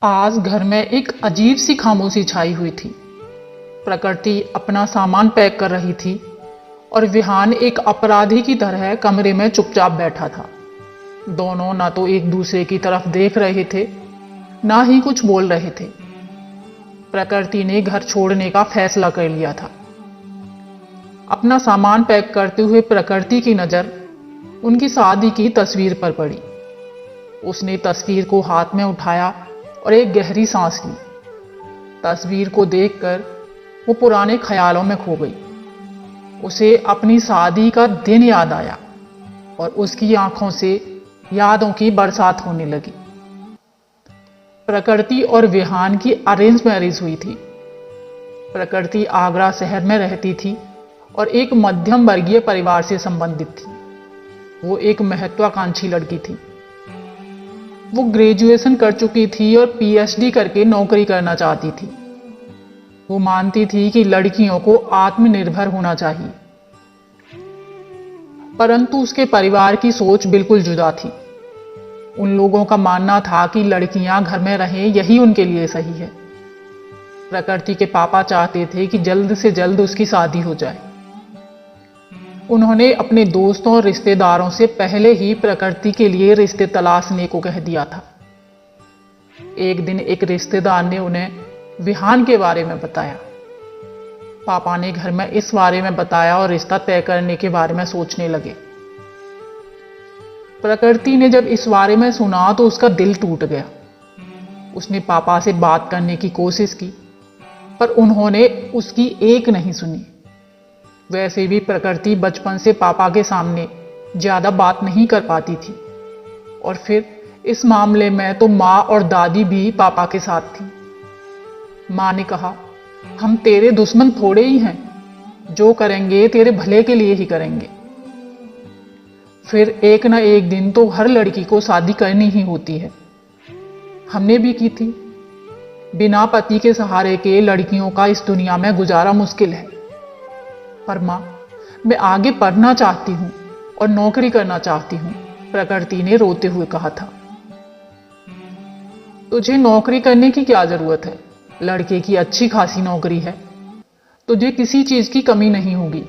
आज घर में एक अजीब सी खामोशी छाई हुई थी। प्रकृति अपना सामान पैक कर रही थी और विहान एक अपराधी की तरह कमरे में चुपचाप बैठा था। दोनों ना तो एक दूसरे की तरफ देख रहे थे, ना ही कुछ बोल रहे थे। प्रकृति ने घर छोड़ने का फैसला कर लिया था। अपना सामान पैक करते हुए प्रकृति की नज़र उनकी शादी की तस्वीर पर पड़ी। उसने तस्वीर को हाथ में उठाया और एक गहरी सांस ली। तस्वीर को देखकर वो पुराने ख्यालों में खो गई। उसे अपनी शादी का दिन याद आया और उसकी आंखों से यादों की बरसात होने लगी। प्रकृति और विहान की अरेंज मैरिज हुई थी। प्रकृति आगरा शहर में रहती थी और एक मध्यम वर्गीय परिवार से संबंधित थी। वो एक महत्वाकांक्षी लड़की थी। वो ग्रेजुएशन कर चुकी थी और पीएचडी करके नौकरी करना चाहती थी। वो मानती थी कि लड़कियों को आत्मनिर्भर होना चाहिए, परंतु उसके परिवार की सोच बिल्कुल जुदा थी। उन लोगों का मानना था कि लड़कियां घर में रहें, यही उनके लिए सही है। प्रकृति के पापा चाहते थे कि जल्द से जल्द उसकी शादी हो जाए। उन्होंने अपने दोस्तों और रिश्तेदारों से पहले ही प्रकृति के लिए रिश्ते तलाशने को कह दिया था। एक दिन एक रिश्तेदार ने उन्हें विहान के बारे में बताया। पापा ने घर में इस बारे में बताया और रिश्ता तय करने के बारे में सोचने लगे। प्रकृति ने जब इस बारे में सुना तो उसका दिल टूट गया। उसने पापा से बात करने की कोशिश की, पर उन्होंने उसकी एक नहीं सुनी। वैसे भी प्रकृति बचपन से पापा के सामने ज्यादा बात नहीं कर पाती थी, और फिर इस मामले में तो माँ और दादी भी पापा के साथ थी। माँ ने कहा, हम तेरे दुश्मन थोड़े ही हैं, जो करेंगे तेरे भले के लिए ही करेंगे। फिर एक ना एक दिन तो हर लड़की को शादी करनी ही होती है। हमने भी की थी। बिना पति के सहारे के लड़कियों का इस दुनिया में गुजारा मुश्किल है। पर माँ, मैं आगे पढ़ना चाहती हूँ और नौकरी करना चाहती हूँ, प्रकृति ने रोते हुए कहा था। तुझे नौकरी करने की क्या जरूरत है? लड़के की अच्छी खासी नौकरी है, तुझे किसी चीज की कमी नहीं होगी।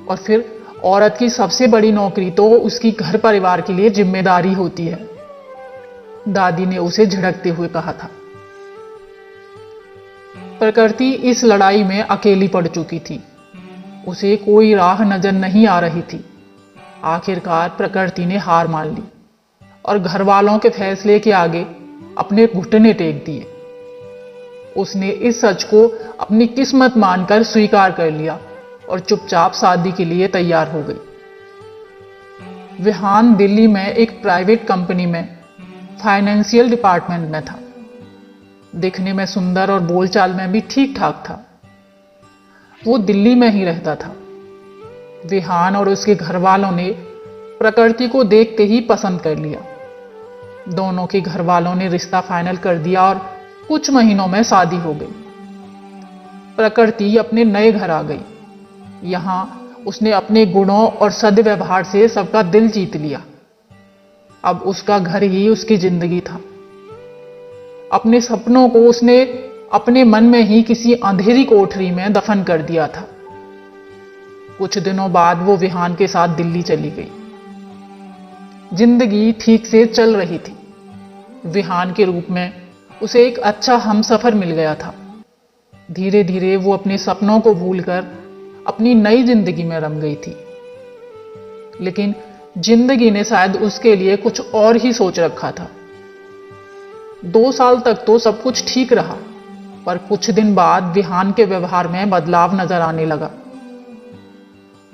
और फिर औरत की सबसे बड़ी नौकरी तो उसकी घर परिवार के लिए जिम्मेदारी होती है, दादी ने उसे झिड़कते हुए कहा था। प्रकृति इस लड़ाई में अकेली पड़ चुकी थी। उसे कोई राह नजर नहीं आ रही थी। आखिरकार प्रकृति ने हार मान ली और घर वालों के फैसले के आगे अपने घुटने टेक दिए। उसने इस सच को अपनी किस्मत मानकर स्वीकार कर लिया और चुपचाप शादी के लिए तैयार हो गई। विहान दिल्ली में एक प्राइवेट कंपनी में फाइनेंशियल डिपार्टमेंट में था। दिखने में सुंदर और बोलचाल में भी ठीक ठाक था। वो दिल्ली में ही रहता था। विहान और उसके घर वालों ने प्रकृति को देखते ही पसंद कर लिया। दोनों के घर वालों ने रिश्ता फाइनल कर दिया और कुछ महीनों में शादी हो गई। प्रकृति अपने नए घर आ गई। यहां उसने अपने गुणों और सद्व्यवहार से सबका दिल जीत लिया। अब उसका घर ही उसकी जिंदगी था। अपने सपनों को उसने अपने मन में ही किसी अंधेरी कोठरी में दफन कर दिया था। कुछ दिनों बाद वो विहान के साथ दिल्ली चली गई। जिंदगी ठीक से चल रही थी। विहान के रूप में उसे एक अच्छा हमसफर मिल गया था। धीरे धीरे वो अपने सपनों को भूलकर अपनी नई जिंदगी में रम गई थी। लेकिन जिंदगी ने शायद उसके लिए कुछ और ही सोच रखा था। 2 साल तक तो सब कुछ ठीक रहा, पर कुछ दिन बाद विहान के व्यवहार में बदलाव नजर आने लगा।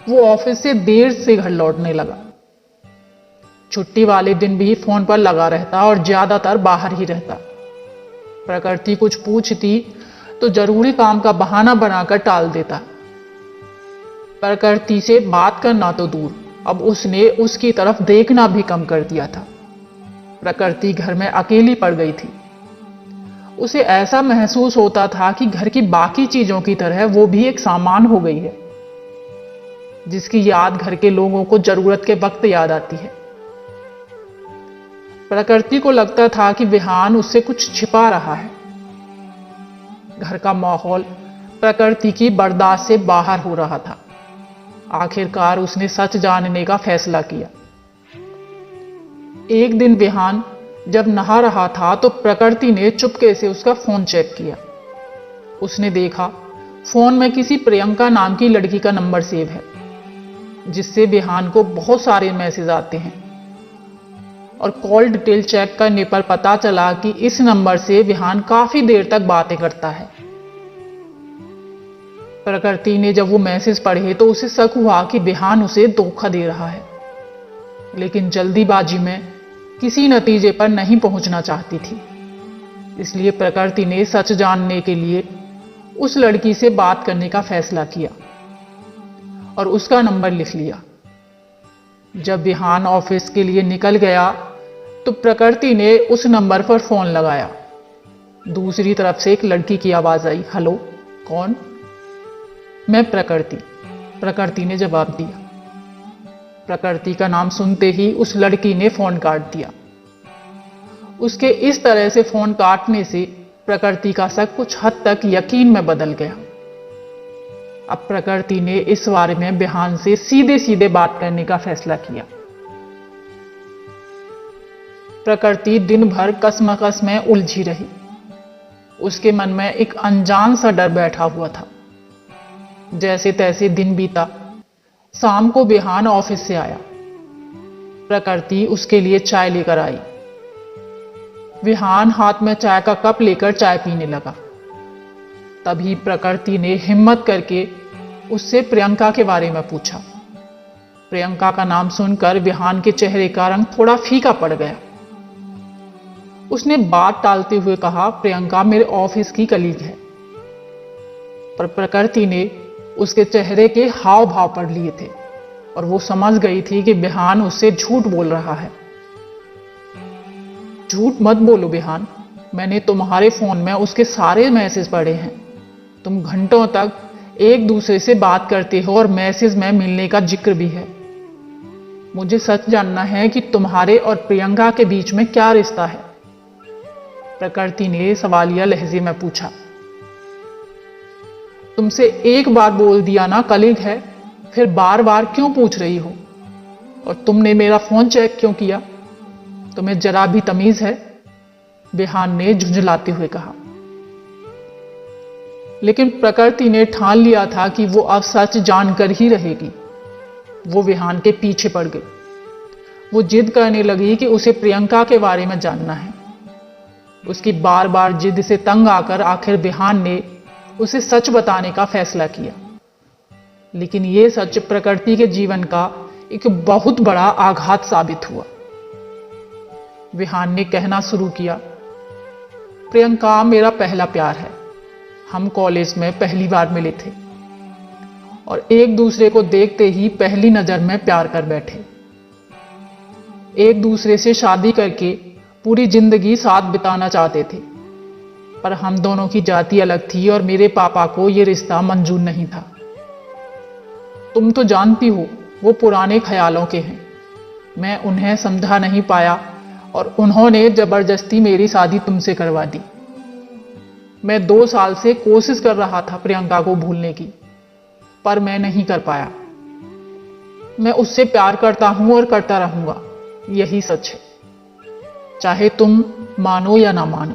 वो ऑफिस से देर से घर लौटने लगा। छुट्टी वाले दिन भी फोन पर लगा रहता और ज्यादातर बाहर ही रहता। प्रकृति कुछ पूछती तो जरूरी काम का बहाना बनाकर टाल देता। प्रकृति से बात करना तो दूर, अब उसने उसकी तरफ देखना भी कम कर दिया था। प्रकृति घर में अकेली पड़ गई थी। उसे ऐसा महसूस होता था कि घर की बाकी चीजों की तरह वो भी एक सामान हो गई है, जिसकी याद घर के लोगों को जरूरत के वक्त याद आती है। प्रकृति को लगता था कि विहान उससे कुछ छिपा रहा है। घर का माहौल प्रकृति की बर्दाश्त से बाहर हो रहा था। आखिरकार उसने सच जानने का फैसला किया। एक दिन विहान जब नहा रहा था तो प्रकृति ने चुपके से उसका फोन चेक किया। उसने देखा फोन में किसी प्रियंका नाम की लड़की का नंबर सेव है, जिससे विहान को बहुत सारे मैसेज आते हैं। और कॉल डिटेल चेक करने पर पता चला कि इस नंबर से विहान काफी देर तक बातें करता है। प्रकृति ने जब वो मैसेज पढ़े तो उसे शक हुआ कि विहान उसे धोखा दे रहा है, लेकिन जल्दीबाजी में किसी नतीजे पर नहीं पहुंचना चाहती थी। इसलिए प्रकृति ने सच जानने के लिए उस लड़की से बात करने का फैसला किया और उसका नंबर लिख लिया। जब विहान ऑफिस के लिए निकल गया तो प्रकृति ने उस नंबर पर फोन लगाया। दूसरी तरफ से एक लड़की की आवाज आई, हेलो, कौन? मैं प्रकृति ने जवाब दिया। प्रकृति का नाम सुनते ही उस लड़की ने फोन काट दिया। उसके इस तरह से फोन काटने से प्रकृति का शक कुछ हद तक यकीन में बदल गया। अब प्रकृति ने इस बारे में विहान से सीधे सीधे बात करने का फैसला किया। प्रकृति दिन भर कसमकस में उलझी रही। उसके मन में एक अनजान सा डर बैठा हुआ था। जैसे तैसे दिन बीता। शाम को विहान ऑफिस से आया। प्रकृति उसके लिए चाय लेकर आई। विहान हाथ में चाय का कप लेकर चाय पीने लगा। तभी प्रकृति ने हिम्मत करके उससे प्रियंका के बारे में पूछा। प्रियंका का नाम सुनकर विहान के चेहरे का रंग थोड़ा फीका पड़ गया। उसने बात टालते हुए कहा, प्रियंका मेरे ऑफिस की कलीग है। पर प्रकृति ने उसके चेहरे के हाव भाव पढ़ लिए थे और वो समझ गई थी कि विहान उससे झूठ बोल रहा है। झूठ मत बोलो विहान, मैंने तुम्हारे फोन में उसके सारे मैसेज पढ़े हैं। तुम घंटों तक एक दूसरे से बात करते हो और मैसेज में मिलने का जिक्र भी है। मुझे सच जानना है कि तुम्हारे और प्रियंका के बीच में क्या रिश्ता है? प्रकृति ने सवालिया लहजे में पूछा। तुमसे एक बार बोल दिया ना कलीग है, फिर बार बार क्यों पूछ रही हो? और तुमने मेरा फोन चेक क्यों किया? तुम्हें जरा भी तमीज है? विहान ने झुंझलाते हुए कहा। लेकिन प्रकृति ने ठान लिया था कि वो अब सच जानकर ही रहेगी। वो विहान के पीछे पड़ गई। वो जिद करने लगी कि उसे प्रियंका के बारे में जानना है। उसकी बार बार जिद से तंग आकर आखिर विहान ने उसे सच बताने का फैसला किया। लेकिन यह सच प्रकृति के जीवन का एक बहुत बड़ा आघात साबित हुआ। विहान ने कहना शुरू किया, प्रियंका मेरा पहला प्यार है। हम कॉलेज में पहली बार मिले थे और एक दूसरे को देखते ही पहली नजर में प्यार कर बैठे। एक दूसरे से शादी करके पूरी जिंदगी साथ बिताना चाहते थे, पर हम दोनों की जाति अलग थी और मेरे पापा को यह रिश्ता मंजूर नहीं था। तुम तो जानती हो वो पुराने ख्यालों के हैं। मैं उन्हें समझा नहीं पाया और उन्होंने जबरदस्ती मेरी शादी तुमसे करवा दी। मैं 2 साल से कोशिश कर रहा था प्रियंका को भूलने की, पर मैं नहीं कर पाया। मैं उससे प्यार करता हूं और करता रहूंगा, यही सच है। चाहे तुम मानो या ना मानो,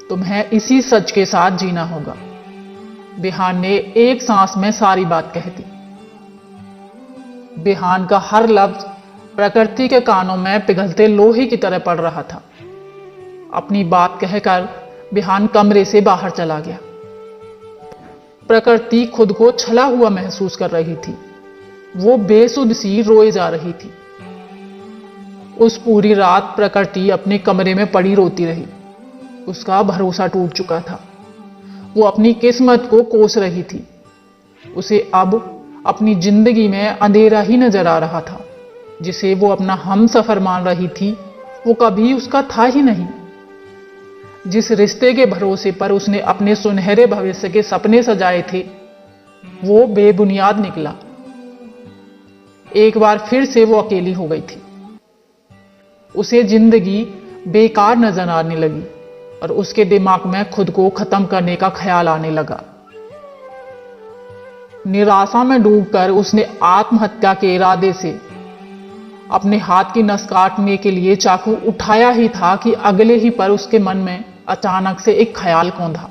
तुम्हें इसी सच के साथ जीना होगा। विहान ने एक सांस में सारी बात कह दी। विहान का हर लफ्ज प्रकृति के कानों में पिघलते लोहे की तरह पड़ रहा था। अपनी बात कहकर विहान कमरे से बाहर चला गया। प्रकृति खुद को छला हुआ महसूस कर रही थी। वो बेसुध सी रोए जा रही थी। उस पूरी रात प्रकृति अपने कमरे में पड़ी रोती रही। उसका भरोसा टूट चुका था। वो अपनी किस्मत को कोस रही थी। उसे अब अपनी जिंदगी में अंधेरा ही नजर आ रहा था। जिसे वो अपना हमसफर मान रही थी, वो कभी उसका था ही नहीं। जिस रिश्ते के भरोसे पर उसने अपने सुनहरे भविष्य के सपने सजाए थे, वो बेबुनियाद निकला। एक बार फिर से वो अकेली हो गई थी। उसे जिंदगी बेकार नजर आने लगी और उसके दिमाग में खुद को खत्म करने का ख्याल आने लगा। निराशा में डूबकर उसने आत्महत्या के इरादे से अपने हाथ की नस काटने के लिए चाकू उठाया ही था कि अगले ही पल उसके मन में अचानक से एक ख्याल कौंधा।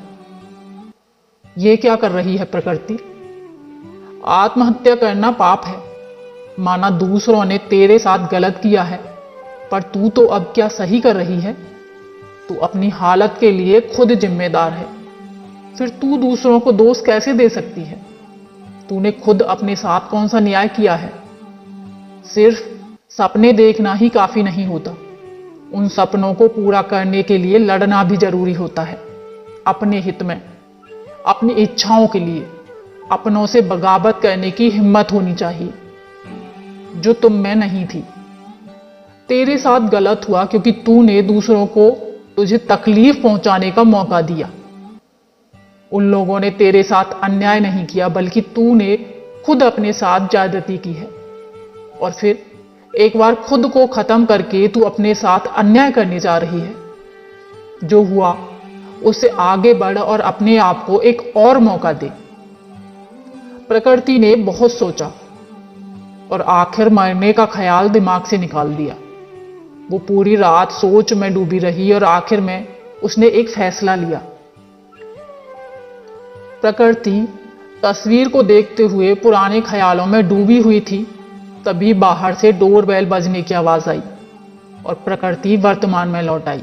ये क्या कर रही है प्रकृति? आत्महत्या करना पाप है, माना दूसरों ने तेरे साथ गलत किया है, पर तू तो अब क्या सही कर रही है? तू अपनी हालत के लिए खुद जिम्मेदार है, फिर तू दूसरों को दोष कैसे दे सकती है? तूने खुद अपने साथ कौन सा न्याय किया है? सिर्फ सपने देखना ही काफी नहीं होता, उन सपनों को पूरा करने के लिए लड़ना भी जरूरी होता है। अपने हित में, अपनी इच्छाओं के लिए अपनों से बगावत करने की हिम्मत होनी चाहिए, जो तुम में नहीं थी। तेरे साथ गलत हुआ क्योंकि तूने दूसरों को तुझे तकलीफ पहुंचाने का मौका दिया। उन लोगों ने तेरे साथ अन्याय नहीं किया, बल्कि तूने खुद अपने साथ ज्यादती की है। और फिर एक बार खुद को खत्म करके तू अपने साथ अन्याय करने जा रही है। जो हुआ उससे आगे बढ़ और अपने आप को एक और मौका दे। प्रकृति ने बहुत सोचा और आखिर मरने का ख्याल दिमाग से निकाल दिया। वो पूरी रात सोच में डूबी रही और आखिर में उसने एक फैसला लिया। प्रकृति तस्वीर को देखते हुए पुराने ख्यालों में डूबी हुई थी, तभी बाहर से डोरबेल बजने की आवाज आई और प्रकृति वर्तमान में लौट आई।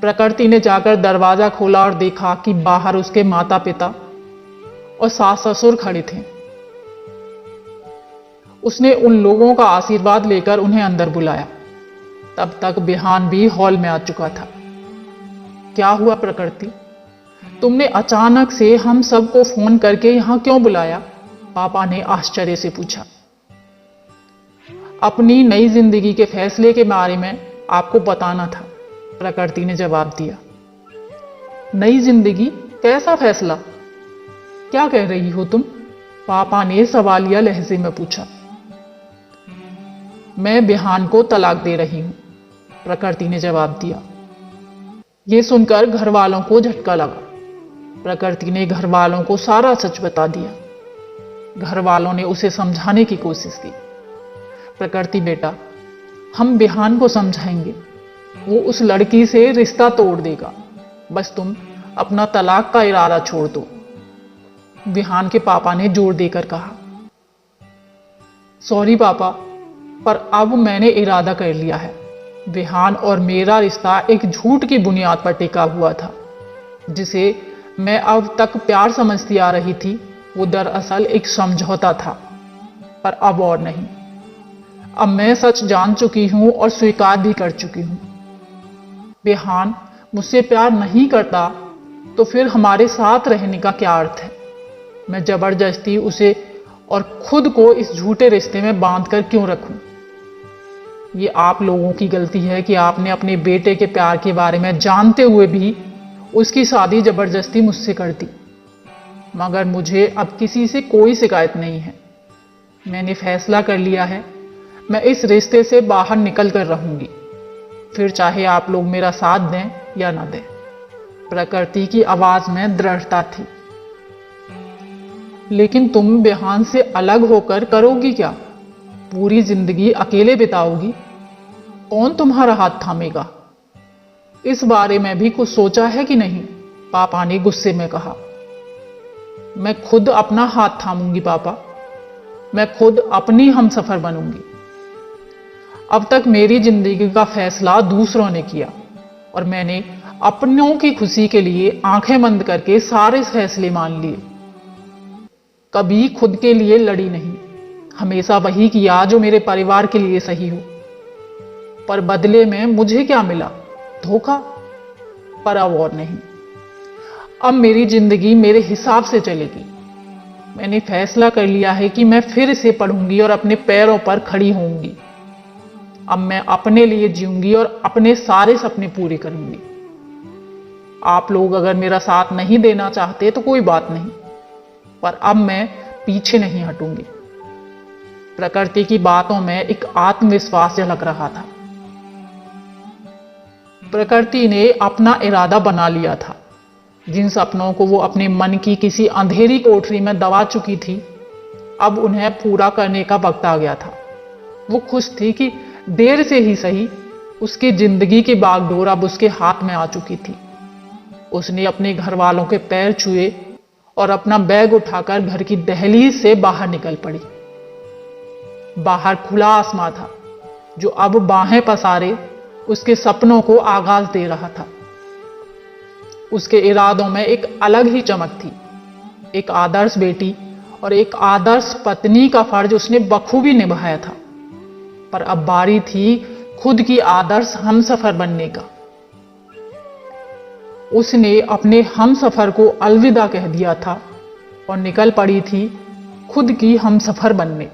प्रकृति ने जाकर दरवाजा खोला और देखा कि बाहर उसके माता पिता और सास ससुर खड़े थे। उसने उन लोगों का आशीर्वाद लेकर उन्हें अंदर बुलाया। तब तक बिहान भी हॉल में आ चुका था। क्या हुआ प्रकृति? तुमने अचानक से हम सबको फोन करके यहां क्यों बुलाया? पापा ने आश्चर्य से पूछा। अपनी नई जिंदगी के फैसले के बारे में आपको बताना था, प्रकृति ने जवाब दिया। नई जिंदगी? कैसा फैसला? क्या कह रही हो तुम? पापा ने सवालिया लहजे में पूछा। मैं बिहान को तलाक दे रही हूं, प्रकृति ने जवाब दिया। यह सुनकर घर वालों को झटका लगा। प्रकृति ने घर वालों को सारा सच बता दिया। घर वालों ने उसे समझाने की कोशिश की। प्रकृति बेटा, हम बिहान को समझाएंगे, वो उस लड़की से रिश्ता तोड़ देगा, बस तुम अपना तलाक का इरादा छोड़ दो, बिहान के पापा ने जोर देकर कहा। सॉरी पापा, पर अब मैंने इरादा कर लिया है। बिहान और मेरा रिश्ता एक झूठ की बुनियाद पर टिका हुआ था, जिसे मैं अब तक प्यार समझती आ रही थी। वो दरअसल एक समझौता था, पर अब और नहीं। अब मैं सच जान चुकी हूं और स्वीकार भी कर चुकी हूं। बिहान मुझसे प्यार नहीं करता तो फिर हमारे साथ रहने का क्या अर्थ है? मैं जबरदस्ती उसे और खुद को इस झूठे रिश्ते में बांध कर क्यों रखूं? ये आप लोगों की गलती है कि आपने अपने बेटे के प्यार के बारे में जानते हुए भी उसकी शादी जबरदस्ती मुझसे कर दी। मगर मुझे अब किसी से कोई शिकायत नहीं है। मैंने फैसला कर लिया है, मैं इस रिश्ते से बाहर निकल कर रहूंगी, फिर चाहे आप लोग मेरा साथ दें या ना दें। प्रकृति की आवाज में दृढ़ता थी। लेकिन तुम बिहान से अलग होकर करोगी क्या? पूरी जिंदगी अकेले बिताओगी? कौन तुम्हारा हाथ थामेगा? इस बारे में भी कुछ सोचा है कि नहीं? पापा ने गुस्से में कहा। मैं खुद अपना हाथ थामूंगी पापा, मैं खुद अपनी हमसफर बनूंगी। अब तक मेरी जिंदगी का फैसला दूसरों ने किया और मैंने अपनों की खुशी के लिए आंखें बंद करके सारे फैसले मान लिए। कभी खुद के लिए लड़ी नहीं, हमेशा वही किया जो मेरे परिवार के लिए सही हो। पर बदले में मुझे क्या मिला? धोखा। पर अब और नहीं। अब मेरी जिंदगी मेरे हिसाब से चलेगी। मैंने फैसला कर लिया है कि मैं फिर से पढ़ूंगी और अपने पैरों पर खड़ी होऊंगी। अब मैं अपने लिए जीऊंगी और अपने सारे सपने पूरे करूंगी। आप लोग अगर मेरा साथ नहीं देना चाहते तो कोई बात नहीं, पर अब मैं पीछे नहीं हटूंगी। प्रकृति की बातों में एक आत्मविश्वास झलक रहा था। प्रकृति ने अपना इरादा बना लिया था। जिन सपनों को वो अपने मन की किसी अंधेरी कोठरी में दबा चुकी थी, अब उन्हें पूरा करने का वक्त आ गया था। वो खुश थी कि देर से ही सही उसकी जिंदगी की बागडोर अब उसके हाथ में आ चुकी थी। उसने अपने घर वालों के पैर छुए और अपना बैग उठाकर घर की दहलीज से बाहर निकल पड़ी। बाहर खुला आसमां था जो अब बाहें पसारे उसके सपनों को आगाज दे रहा था। उसके इरादों में एक अलग ही चमक थी। एक आदर्श बेटी और एक आदर्श पत्नी का फर्ज उसने बखूबी निभाया था, पर अब बारी थी खुद की आदर्श हमसफर बनने का। उसने अपने हमसफर को अलविदा कह दिया था और निकल पड़ी थी खुद की हमसफर बनने।